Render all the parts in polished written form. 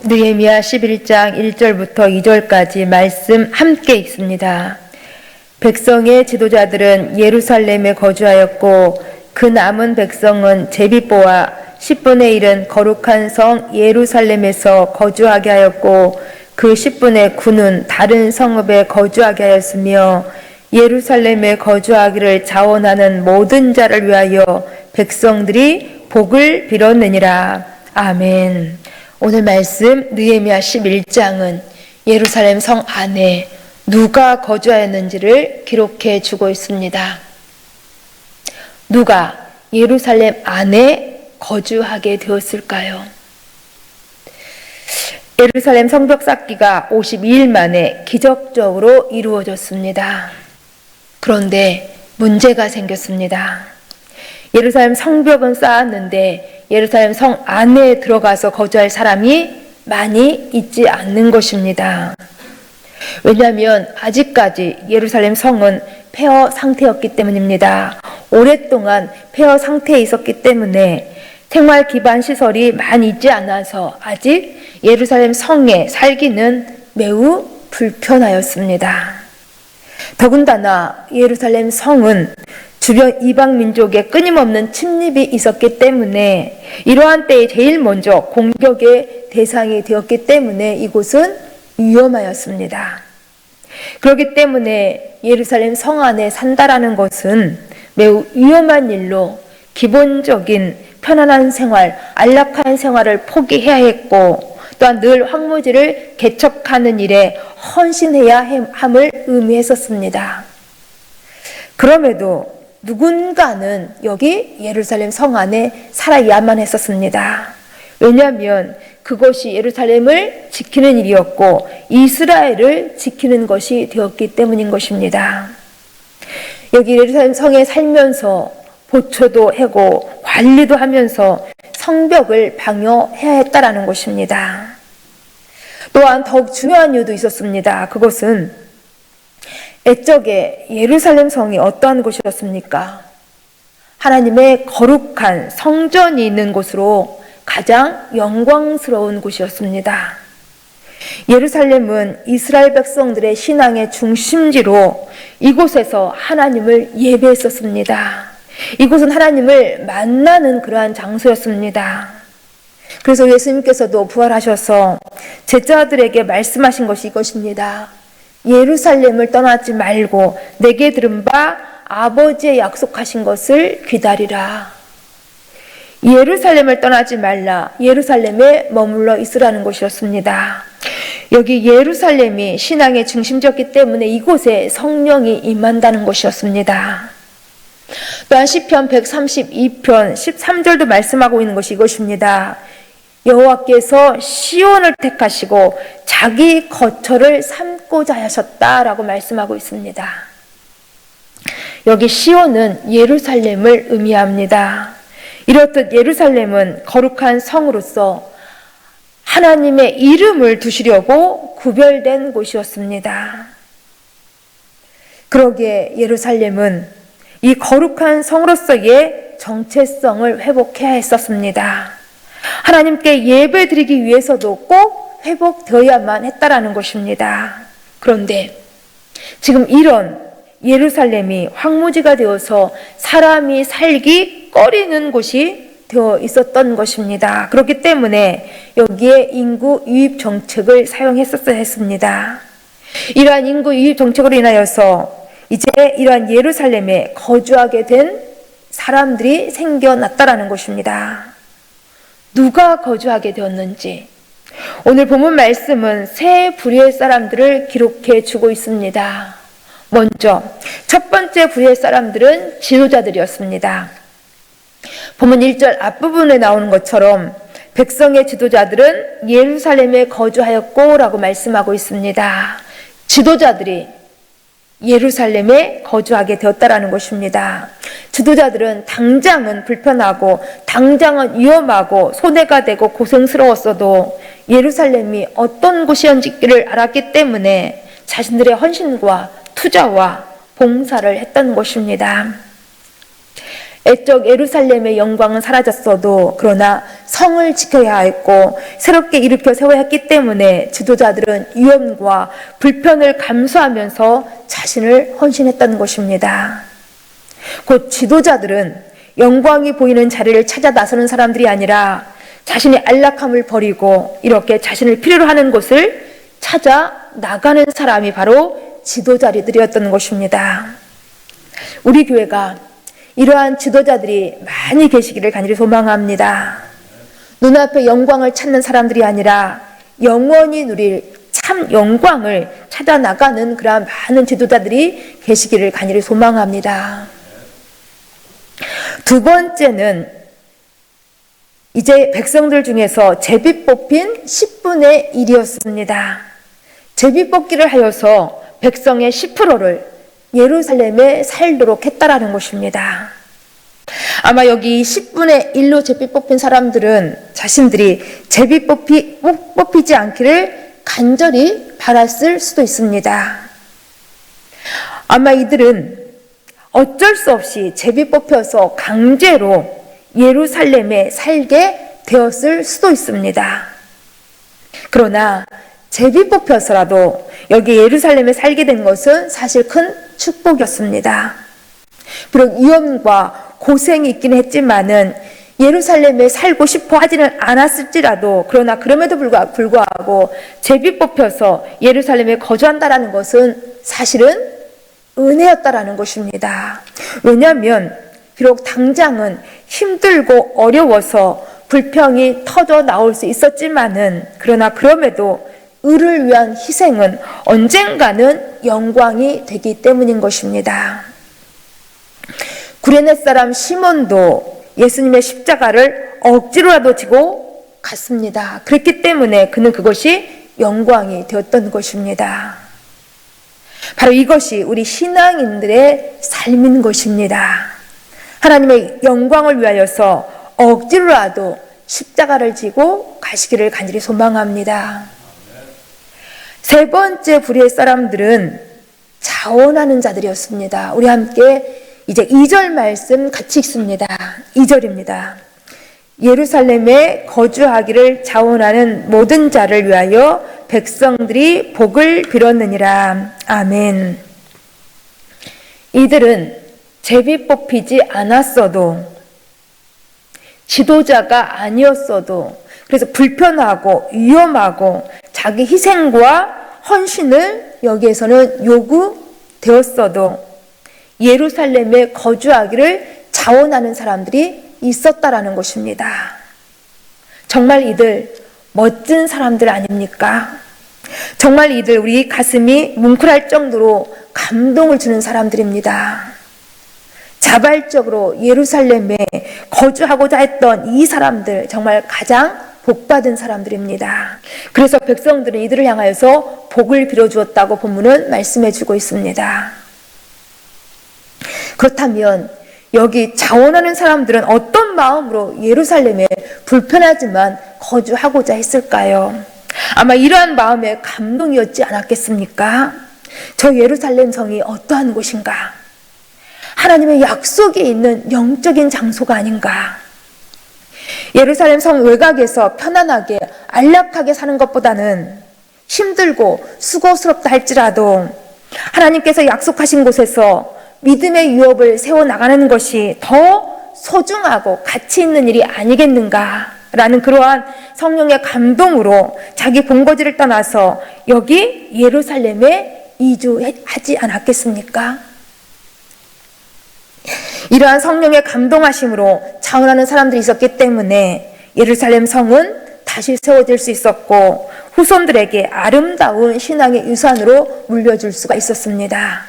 느헤미야 11장 1절부터 2절까지 말씀 함께 읽습니다. 백성의 지도자들은 예루살렘에 거주하였고 그 남은 백성은 제비보와 10분의 1은 거룩한 성 예루살렘에서 거주하게 하였고 그 10분의 9는 다른 성읍에 거주하게 하였으며 예루살렘에 거주하기를 자원하는 모든 자를 위하여 백성들이 복을 빌었느니라. 아멘. 오늘 말씀 느헤미야 11장은 예루살렘 성 안에 누가 거주하였는지를 기록해 주고 있습니다. 누가 예루살렘 안에 거주하게 되었을까요? 예루살렘 성벽 쌓기가 52일 만에 기적적으로 이루어졌습니다. 그런데 문제가 생겼습니다. 예루살렘 성벽은 쌓았는데 예루살렘 성 안에 들어가서 거주할 사람이 많이 있지 않는 것입니다. 왜냐하면 아직까지 예루살렘 성은 폐허 상태였기 때문입니다. 오랫동안 폐허 상태에 있었기 때문에 생활 기반 시설이 많이 있지 않아서 아직 예루살렘 성에 살기는 매우 불편하였습니다. 더군다나 예루살렘 성은 주변 이방 민족의 끊임없는 침입이 있었기 때문에 이러한 때에 제일 먼저 공격의 대상이 되었기 때문에 이곳은 위험하였습니다. 그렇기 때문에 예루살렘 성 안에 산다라는 것은 매우 위험한 일로 기본적인 편안한 생활, 안락한 생활을 포기해야 했고 또한 늘 황무지를 개척하는 일에 헌신해야 함을 의미했었습니다. 그럼에도 누군가는 여기 예루살렘 성 안에 살아야만 했었습니다. 왜냐하면 그것이 예루살렘을 지키는 일이었고 이스라엘을 지키는 것이 되었기 때문인 것입니다. 여기 예루살렘 성에 살면서 보초도 하고 관리도 하면서 성벽을 방어해야 했다라는 것입니다. 또한 더욱 중요한 이유도 있었습니다. 그것은 옛적에 예루살렘 성이 어떠한 곳이었습니까? 하나님의 거룩한 성전이 있는 곳으로 가장 영광스러운 곳이었습니다. 예루살렘은 이스라엘 백성들의 신앙의 중심지로 이곳에서 하나님을 예배했었습니다. 이곳은 하나님을 만나는 그러한 장소였습니다. 그래서 예수님께서도 부활하셔서 제자들에게 말씀하신 것이 이것입니다. 예루살렘을 떠나지 말고 내게 들은 바 아버지의 약속하신 것을 기다리라. 예루살렘을 떠나지 말라. 예루살렘에 머물러 있으라는 것이었습니다. 여기 예루살렘이 신앙의 중심지였기 때문에 이곳에 성령이 임한다는 것이었습니다. 또한 시편 132편 13절도 말씀하고 있는 것이 이것입니다. 여호와께서 시온을 택하시고 자기 거처를 삼고자 하셨다라고 말씀하고 있습니다. 여기 시온은 예루살렘을 의미합니다. 이렇듯 예루살렘은 거룩한 성으로서 하나님의 이름을 두시려고 구별된 곳이었습니다. 그러기에 예루살렘은 이 거룩한 성으로서의 정체성을 회복해야 했었습니다. 하나님께 예배드리기 위해서도 꼭 회복되어야만 했다라는 것입니다. 그런데 지금 이런 예루살렘이 황무지가 되어서 사람이 살기 꺼리는 곳이 되어 있었던 것입니다. 그렇기 때문에 여기에 인구 유입 정책을 사용했었어야 했습니다. 이러한 인구 유입 정책으로 인하여서 이제 이러한 예루살렘에 거주하게 된 사람들이 생겨났다라는 것입니다. 누가 거주하게 되었는지 오늘 본문 말씀은 세 부류의 사람들을 기록해 주고 있습니다. 먼저 첫 번째 부류의 사람들은 지도자들이었습니다. 본문 1절 앞부분에 나오는 것처럼 백성의 지도자들은 예루살렘에 거주하였고 라고 말씀하고 있습니다. 지도자들이 예루살렘에 거주하게 되었다라는 것입니다. 지도자들은 당장은 불편하고 당장은 위험하고 손해가 되고 고생스러웠어도 예루살렘이 어떤 곳이었는지를 알았기 때문에 자신들의 헌신과 투자와 봉사를 했던 것입니다. 애적 예루살렘의 영광은 사라졌어도 그러나 성을 지켜야 했고 새롭게 일으켜 세워야 했기 때문에 지도자들은 위험과 불편을 감수하면서 자신을 헌신했다는 것입니다. 곧 지도자들은 영광이 보이는 자리를 찾아 나서는 사람들이 아니라 자신의 안락함을 버리고 이렇게 자신을 필요로 하는 곳을 찾아 나가는 사람이 바로 지도자들이었던 것입니다. 우리 교회가 이러한 지도자들이 많이 계시기를 간절히 소망합니다. 눈앞에 영광을 찾는 사람들이 아니라 영원히 누릴 참 영광을 찾아 나가는 그러한 많은 지도자들이 계시기를 간절히 소망합니다. 두 번째는 이제 백성들 중에서 제비 뽑힌 10분의 1이었습니다. 제비 뽑기를 하여서 백성의 10%를 예루살렘에 살도록 했다라는 것입니다. 아마 여기 10분의 1로 제비 뽑힌 사람들은 자신들이 제비 뽑히지 않기를 간절히 바랐을 수도 있습니다. 아마 이들은 어쩔 수 없이 제비 뽑혀서 강제로 예루살렘에 살게 되었을 수도 있습니다. 그러나 제비 뽑혀서라도 여기 예루살렘에 살게 된 것은 사실 큰 축복이었습니다. 비록 위험과 고생이 있긴 했지만은 예루살렘에 살고 싶어 하지는 않았을지라도 그러나 그럼에도 불구하고 제비 뽑혀서 예루살렘에 거주한다라는 것은 사실은 은혜였다라는 것입니다. 왜냐하면 비록 당장은 힘들고 어려워서 불평이 터져 나올 수 있었지만은 그러나 그럼에도 의를 위한 희생은 언젠가는 영광이 되기 때문인 것입니다. 구레네 사람 시몬도 예수님의 십자가를 억지로라도 지고 갔습니다. 그렇기 때문에 그는 그것이 영광이 되었던 것입니다. 바로 이것이 우리 신앙인들의 삶인 것입니다. 하나님의 영광을 위하여서 억지로라도 십자가를 지고 가시기를 간절히 소망합니다. 세 번째 불의의 사람들은 자원하는 자들이었습니다. 우리 함께 이제 2절 말씀 같이 읽습니다. 2절입니다. 예루살렘에 거주하기를 자원하는 모든 자를 위하여 백성들이 복을 빌었느니라. 아멘. 이들은 제비 뽑히지 않았어도 지도자가 아니었어도 그래서 불편하고 위험하고 자기 희생과 헌신을 여기에서는 요구되었어도 예루살렘에 거주하기를 자원하는 사람들이 있었다라는 것입니다. 정말 이들 멋진 사람들 아닙니까? 정말 이들 우리 가슴이 뭉클할 정도로 감동을 주는 사람들입니다. 자발적으로 예루살렘에 거주하고자 했던 이 사람들 정말 가장 복받은 사람들입니다. 그래서 백성들은 이들을 향하여서 복을 빌어주었다고 본문은 말씀해주고 있습니다. 그렇다면 여기 자원하는 사람들은 어떤 마음으로 예루살렘에 불편하지만 거주하고자 했을까요? 아마 이러한 마음의 감동이었지 않았겠습니까? 저 예루살렘 성이 어떠한 곳인가? 하나님의 약속이 있는 영적인 장소가 아닌가? 예루살렘 성 외곽에서 편안하게 안락하게 사는 것보다는 힘들고 수고스럽다 할지라도 하나님께서 약속하신 곳에서 믿음의 유업을 세워나가는 것이 더 소중하고 가치 있는 일이 아니겠는가라는 그러한 성령의 감동으로 자기 본거지를 떠나서 여기 예루살렘에 이주하지 않았겠습니까? 이러한 성령의 감동하심으로 자원하는 사람들이 있었기 때문에 예루살렘 성은 다시 세워질 수 있었고 후손들에게 아름다운 신앙의 유산으로 물려줄 수가 있었습니다.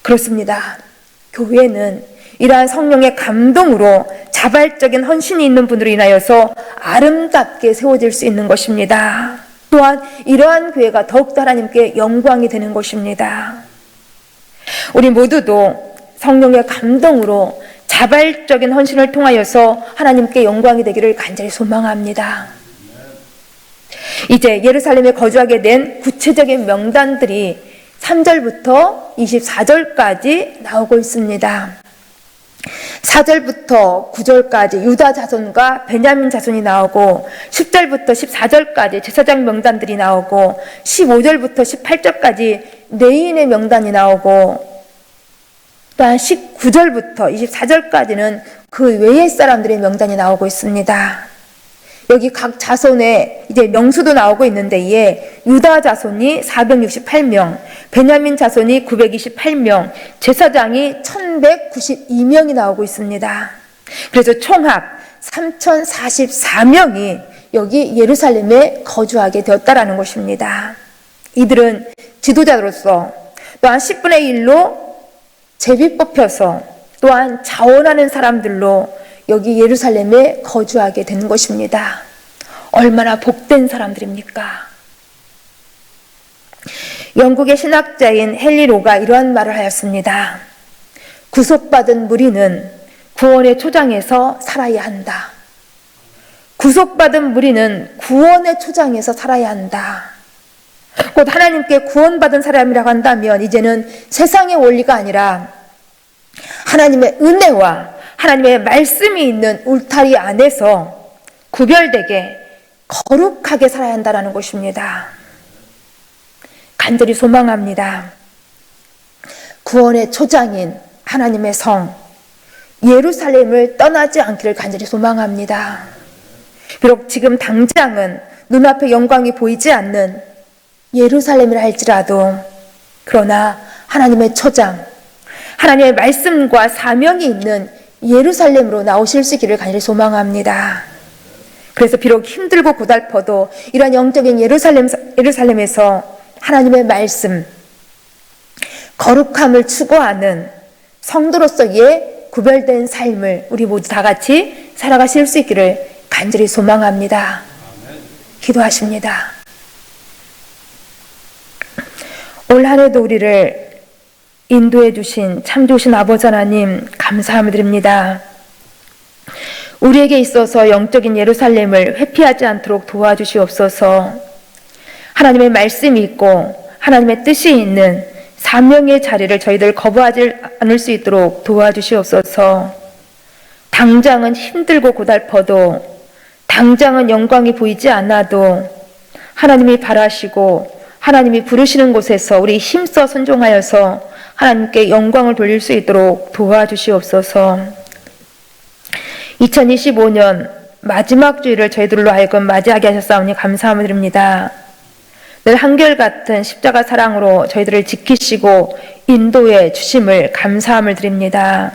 그렇습니다. 교회는 이러한 성령의 감동으로 자발적인 헌신이 있는 분으로 인하여서 아름답게 세워질 수 있는 것입니다. 또한 이러한 교회가 더욱더 하나님께 영광이 되는 것입니다. 우리 모두도 성령의 감동으로 자발적인 헌신을 통하여서 하나님께 영광이 되기를 간절히 소망합니다. 이제 예루살렘에 거주하게 된 구체적인 명단들이 3절부터 24절까지 나오고 있습니다. 4절부터 9절까지 유다 자손과 베냐민 자손이 나오고 10절부터 14절까지 제사장 명단들이 나오고 15절부터 18절까지 레위인의 명단이 나오고 또한 19절부터 24절까지는 그 외의 사람들의 명단이 나오고 있습니다. 여기 각 자손의 이제 명수도 나오고 있는데 이에 유다 자손이 468명, 베냐민 자손이 928명, 제사장이 1192명이 나오고 있습니다. 그래서 총합 3044명이 여기 예루살렘에 거주하게 되었다라는 것입니다. 이들은 지도자로서 또한 10분의 1로 제비 뽑혀서 또한 자원하는 사람들로 여기 예루살렘에 거주하게 된 것입니다. 얼마나 복된 사람들입니까? 영국의 신학자인 헨리 로가 이러한 말을 하였습니다. 구속받은 무리는 구원의 초장에서 살아야 한다. 구속받은 무리는 구원의 초장에서 살아야 한다. 곧 하나님께 구원받은 사람이라고 한다면 이제는 세상의 원리가 아니라 하나님의 은혜와 하나님의 말씀이 있는 울타리 안에서 구별되게 거룩하게 살아야 한다는 것입니다. 간절히 소망합니다. 구원의 초장인 하나님의 성 예루살렘을 떠나지 않기를 간절히 소망합니다. 비록 지금 당장은 눈앞에 영광이 보이지 않는 예루살렘이라 할지라도 그러나 하나님의 초장, 하나님의 말씀과 사명이 있는 예루살렘으로 나오실 수 있기를 간절히 소망합니다. 그래서 비록 힘들고 고달퍼도 이러한 영적인 예루살렘에서 하나님의 말씀, 거룩함을 추구하는 성도로서의 구별된 삶을 우리 모두 다 같이 살아가실 수 있기를 간절히 소망합니다. 기도하십니다. 올 한 해도 우리를 인도해 주신 참 좋으신 아버지 하나님 감사드립니다. 우리에게 있어서 영적인 예루살렘을 회피하지 않도록 도와주시옵소서. 하나님의 말씀이 있고 하나님의 뜻이 있는 사명의 자리를 저희들 거부하지 않을 수 있도록 도와주시옵소서. 당장은 힘들고 고달퍼도 당장은 영광이 보이지 않아도 하나님이 바라시고 하나님이 부르시는 곳에서 우리 힘써 순종하여서 하나님께 영광을 돌릴 수 있도록 도와주시옵소서. 2025년 마지막 주일을 저희들로 하여금 맞이하게 하셨사오니 감사드립니다. 늘 한결같은 십자가 사랑으로 저희들을 지키시고 인도해 주심을 감사함을 드립니다.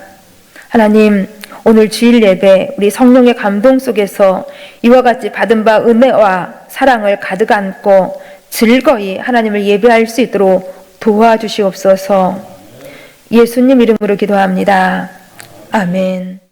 하나님, 오늘 주일 예배 우리 성령의 감동 속에서 이와 같이 받은 바 은혜와 사랑을 가득 안고 즐거이 하나님을 예배할 수 있도록 도와주시옵소서. 예수님 이름으로 기도합니다. 아멘.